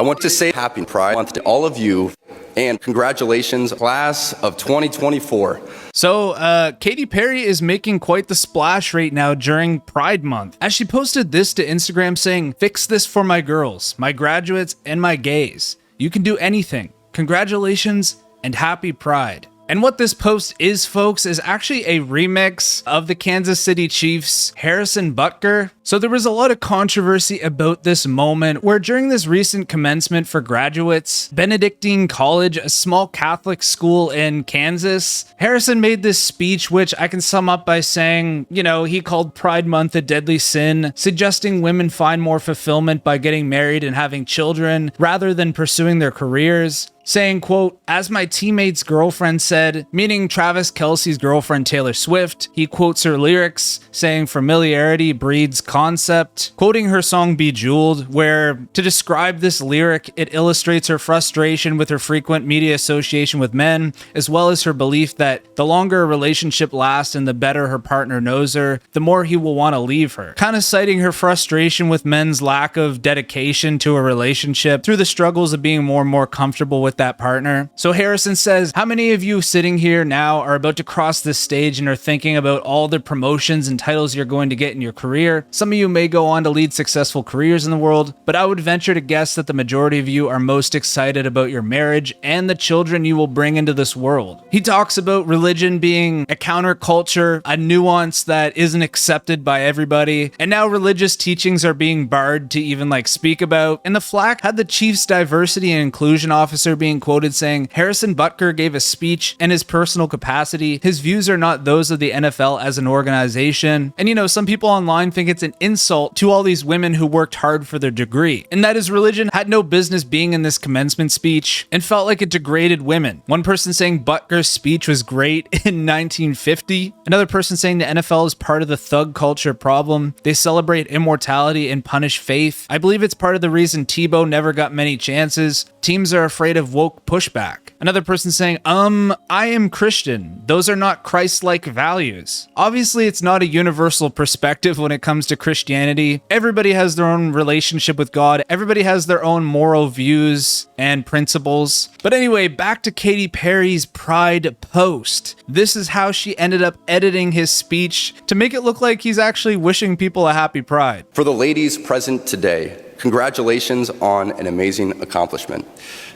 want to say happy Pride Month to all of you, and congratulations, class of 2024. So, Katy Perry is making quite the splash right now during Pride Month, as she posted this to Instagram saying, "Fix this for my girls, my graduates, and my gays. You can do anything. Congratulations and happy Pride." And what this post is, folks, is actually a remix of the Kansas City Chiefs' Harrison Butker. So there was a lot of controversy about this moment where during this recent commencement for graduates, Benedictine College, a small Catholic school in Kansas, Harrison made this speech, which I can sum up by saying, he called Pride Month a deadly sin, suggesting women find more fulfillment by getting married and having children rather than pursuing their careers. Saying, quote, "As my teammate's girlfriend said," meaning Travis Kelce's girlfriend Taylor Swift. He quotes her lyrics, saying familiarity breeds concept, quoting her song Bejeweled, where to describe this lyric, it illustrates her frustration with her frequent media association with men, as well as her belief that the longer a relationship lasts and the better her partner knows her, the more he will want to leave her. Kind of citing her frustration with men's lack of dedication to a relationship through the struggles of being more and more comfortable with that partner. So Harrison says, "How many of you sitting here now are about to cross this stage and are thinking about all the promotions and titles you're going to get in your career? Some of you may go on to lead successful careers in the world, but I would venture to guess that the majority of you are most excited about your marriage and the children you will bring into this world." He talks about religion being a counterculture, a nuance that isn't accepted by everybody, and now religious teachings are being barred to even speak about. And the flack had the Chiefs diversity and inclusion officer being quoted saying, "Harrison Butker gave a speech in his personal capacity. His views are not those of the NFL as an organization." And some people online think it's an insult to all these women who worked hard for their degree, and that his religion had no business being in this commencement speech and felt like it degraded women. One person saying Butker's speech was great in 1950. Another person saying the NFL is part of the thug culture problem. They celebrate immortality and punish faith. I believe it's part of the reason Tebow never got many chances. Teams are afraid of woke pushback. Another person saying, I am Christian. Those are not Christ-like values. Obviously, it's not a universal perspective when it comes to Christianity. Everybody has their own relationship with God. Everybody has their own moral views and principles. But anyway, back to Katy Perry's Pride post. This is how she ended up editing his speech to make it look like he's actually wishing people a happy Pride. For the ladies present today, congratulations on an amazing accomplishment.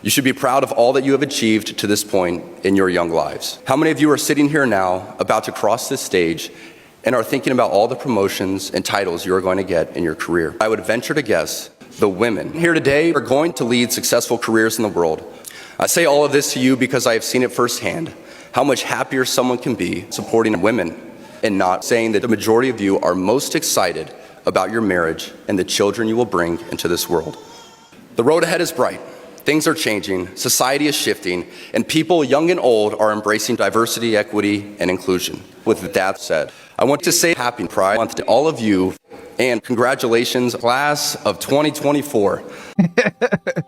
You should be proud of all that you have achieved to this point in your young lives. How many of you are sitting here now about to cross this stage and are thinking about all the promotions and titles you are going to get in your career? I would venture to guess the women here today are going to lead successful careers in the world. I say all of this to you because I have seen it firsthand, how much happier someone can be supporting women and not saying that the majority of you are most excited about your marriage and the children you will bring into this world. The road ahead is bright. Things are changing, society is shifting, and people young and old are embracing diversity, equity, and inclusion. With that said, I want to say happy Pride Month to all of you, and congratulations, class of 2024.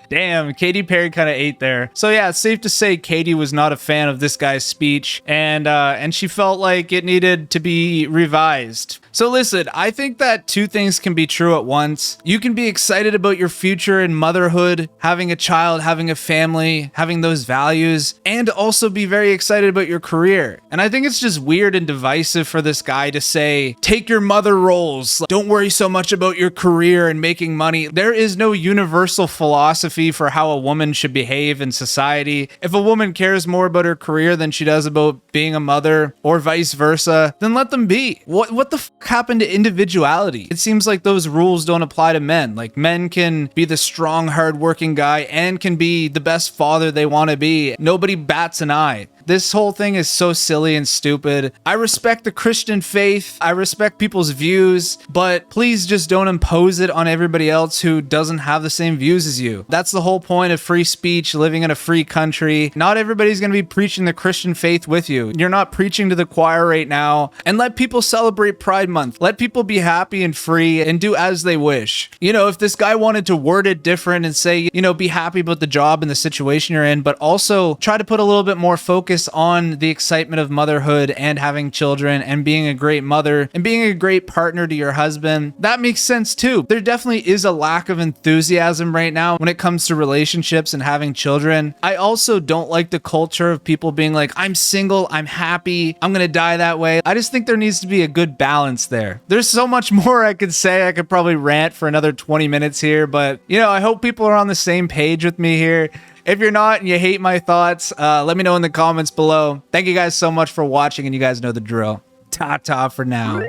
Damn, Katy Perry kind of ate there. So yeah, it's safe to say Katy was not a fan of this guy's speech, and she felt like it needed to be revised. So listen, I think that two things can be true at once. You can be excited about your future in motherhood, having a child, having a family, having those values, and also be very excited about your career. And I think it's just weird and divisive for this guy to say, take your mother roles, don't worry so much about your career and making money. There is no universal philosophy for how a woman should behave in society. If a woman cares more about her career than she does about being a mother, or vice versa, then let them be. What the fuck happened to individuality? It seems like those rules don't apply to men. Like, men can be the strong, hardworking guy and can be the best father they want to be. Nobody bats an eye. This whole thing is so silly and stupid. I respect the Christian faith. I respect people's views, but please just don't impose it on everybody else who doesn't have the same views as you. That's the whole point of free speech, living in a free country. Not everybody's going to be preaching the Christian faith with you. You're not preaching to the choir right now. And let people celebrate Pride Month. Let people be happy and free and do as they wish. If this guy wanted to word it different and say, be happy about the job and the situation you're in, but also try to put a little bit more focus focus on the excitement of motherhood and having children and being a great mother and being a great partner to your husband, that makes sense too. There definitely is a lack of enthusiasm right now when it comes to relationships and having children. I also don't like the culture of people being like, I'm single, I'm happy, I'm gonna die that way. I just think there needs to be a good balance there. There's so much more I could say. I could probably rant for another 20 minutes here, but you know, I hope people are on the same page with me here. If you're not and you hate my thoughts, let me know in the comments below. Thank you guys so much for watching, and you guys know the drill. Ta-ta for now.